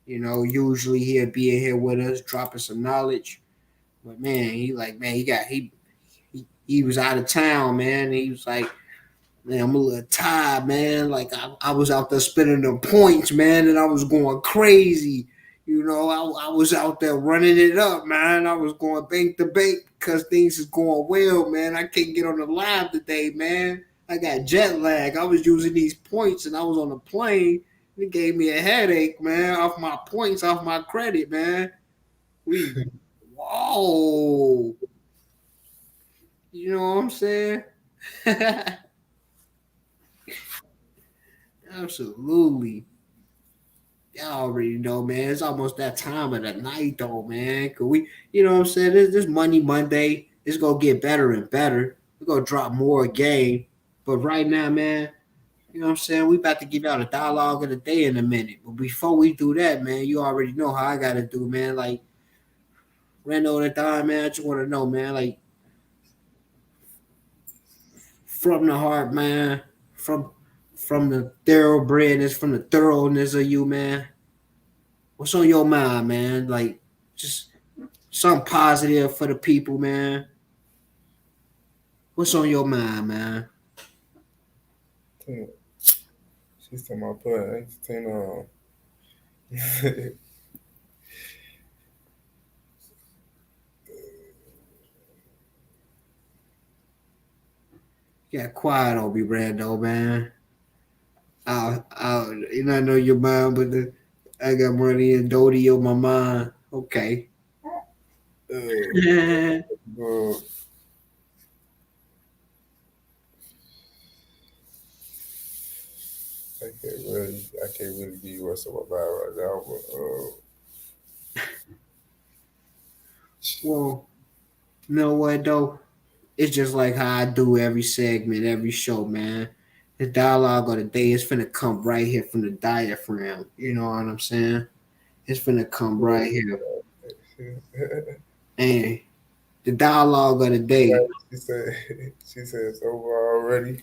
You know, usually he'll be in here with us, dropping some knowledge. But man, he was out of town, man. He was like, man, I'm a little tired, man. Like I was out there spending the points, man, and I was going crazy. You know, I was out there running it up, man. I was going bank to bank because things is going well, man. I can't get on the live today, man. I got jet lag. I was using these points and I was on a plane. It gave me a headache, man, off my points, off my credit, man. We, whoa. You know what I'm saying? Absolutely. Y'all already know, man. It's almost that time of the night, though, man. Cause you know what I'm saying? This Money Monday, it's gonna get better and better. We're gonna drop more game. But right now, man, you know what I'm saying? We about to give out a dialogue of the day in a minute. But before we do that, man, you already know how I gotta do, man. Like Rando the Don, man. I just wanna know, man, like from the heart, man, from from the thoroughbredness, from the thoroughness of you, man. What's on your mind, man? Like just something positive for the people, man. What's on your mind, man? She's talking about putting 10 You got quiet on me, Brando, man. You know, I know your mind, but I got money and Dodie on my mind. Okay. Yeah. uh, I can't really give you what's up about right now, but Well, you know what though? It's just like how I do every segment, every show, man. The dialogue of the day is finna come right here from the diaphragm. You know what I'm saying? It's finna come right here. And the dialogue of the day. she said she said it's over already.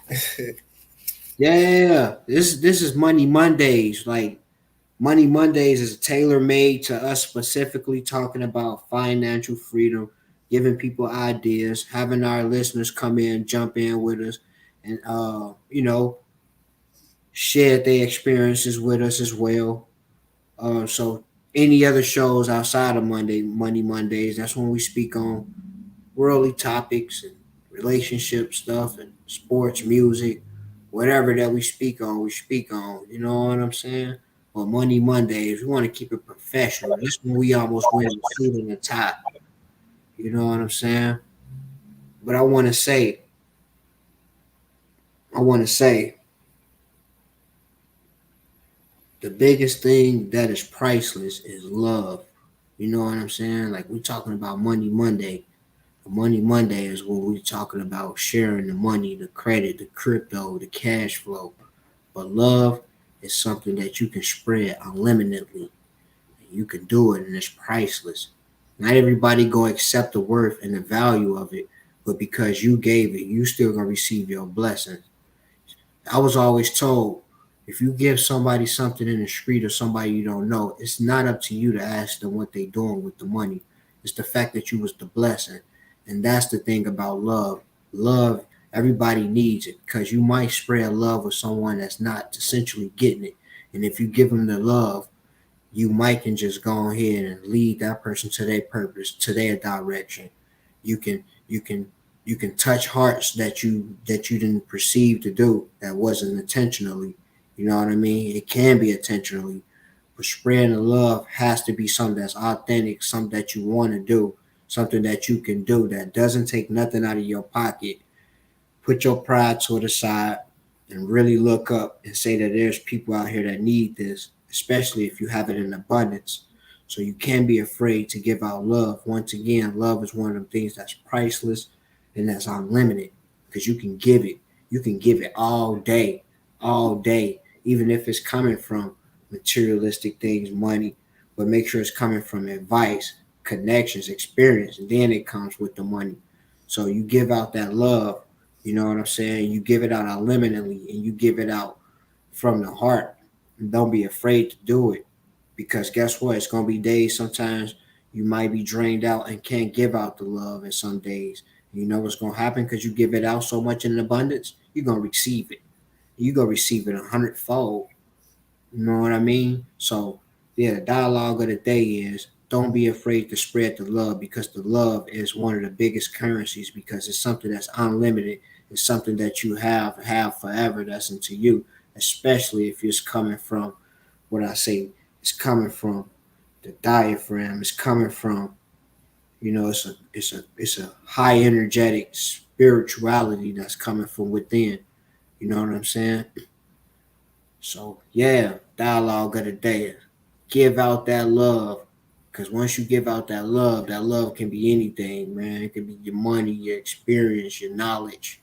Yeah, this is Money Mondays. Like Money Mondays is tailor made to us specifically talking about financial freedom, giving people ideas, having our listeners come in, jump in with us, and you know, share their experiences with us as well. So any other shows outside of Money Mondays, that's when we speak on worldly topics and relationship stuff and sports, music, whatever that we speak on, we speak on. You know what I'm saying? But Money Mondays, we want to keep it professional. This one we almost went with suit and a tie. You know what I'm saying? But I want to say, the biggest thing that is priceless is love. You know what I'm saying? Like we're talking about Money Monday. Money Monday is when we're talking about sharing the money, the credit, the crypto, the cash flow. But love is something that you can spread unlimitedly. You can do it and it's priceless. Not everybody go accept the worth and the value of it, but because you gave it, you still gonna receive your blessing. I was always told if you give somebody something in the street or somebody you don't know, it's not up to you to ask them what they doing with the money. It's the fact that you was the blessing. And that's the thing about love. Love, everybody needs it because you might spread love with someone that's not essentially getting it. And if you give them the love, you might can just go ahead and lead that person to their purpose, to their direction. You can touch hearts that you didn't perceive to do that wasn't intentionally. You know what I mean? It can be intentionally, but spreading the love has to be something that's authentic, something that you want to do, something that you can do that doesn't take nothing out of your pocket. Put your pride to the side and really look up and say that there's people out here that need this, especially if you have it in abundance. So you can't be afraid to give out love. Once again, love is one of the things that's priceless and that's unlimited because you can give it. You can give it all day, even if it's coming from materialistic things, money, but make sure it's coming from advice, connections, experience, and then it comes with the money. So you give out that love, you know what I'm saying? You give it out unlimitedly and you give it out from the heart. And don't be afraid to do it because guess what? It's gonna be days sometimes You might be drained out and can't give out the love in some days. You know what's gonna happen because you give it out so much in abundance. You're gonna receive it. You're gonna receive it 100-fold. You know what I mean? So yeah, the dialogue of the day is don't be afraid to spread the love because the love is one of the biggest currencies because it's something that's unlimited. It's something that you have forever that's into you, especially if it's coming from what I say, it's coming from the diaphragm, it's coming from, it's a high energetic spirituality that's coming from within. You know what I'm saying? So yeah, dialogue of the day. Give out that love. Cause once you give out that love can be anything, man. It can be your money, your experience, your knowledge.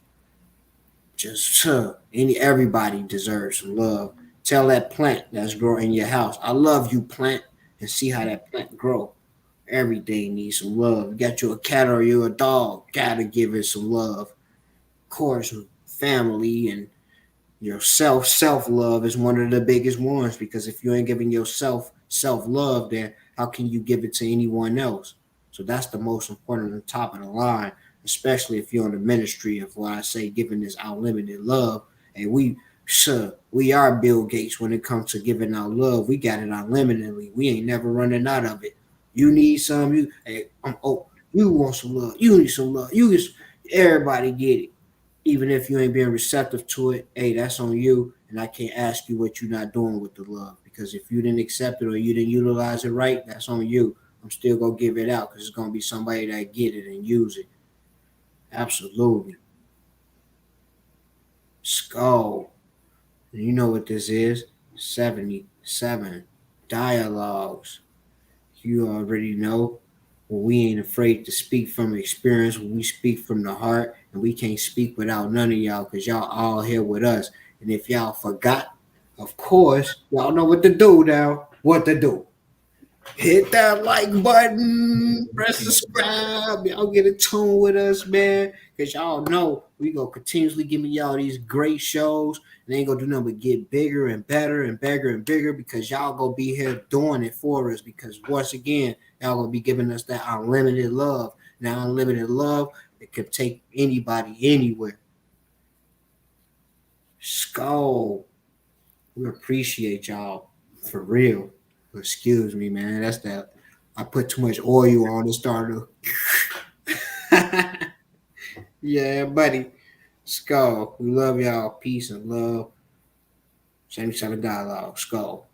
Just everybody deserves some love. Tell that plant that's growing in your house, I love you, plant, and see how that plant grow. Everything needs some love. You got you a cat or you a dog, gotta give it some love. Of course, family and yourself, self love is one of the biggest ones because if you ain't giving yourself self love, then how can you give it to anyone else? So that's the most important on top of the line, especially if you're in the ministry of what I say, giving this unlimited love. And we are Bill Gates when it comes to giving out love. We got it unlimitedly. We ain't never running out of it. You need some, you want some love. You need some love. Everybody get it even if you ain't being receptive to it, hey, that's on you. And I can't ask you what you're not doing with the love because if you didn't accept it or you didn't utilize it right, that's on you. I'm still gonna give it out because it's gonna be somebody that get it and use it. Absolutely. Skull. You know what this is? 77 dialogues. You already know. When we ain't afraid to speak from experience, when we speak from the heart, and we can't speak without none of y'all because y'all all here with us. And if y'all forgot, of course, y'all know what to do now. What to do. Hit that like button, press subscribe. Y'all get in tune with us, man. Because y'all know we gonna continuously giving y'all these great shows. And they ain't gonna do nothing but get bigger and better and bigger and bigger because y'all gonna be here doing it for us. Because once again, y'all gonna be giving us that unlimited love. Now unlimited love, it can take anybody anywhere. Skull. We appreciate y'all for real. Excuse me, man. That's that. I put too much oil on the starter. Yeah, buddy. Skull. We love y'all. Peace and love. 77 dialogue. Skull.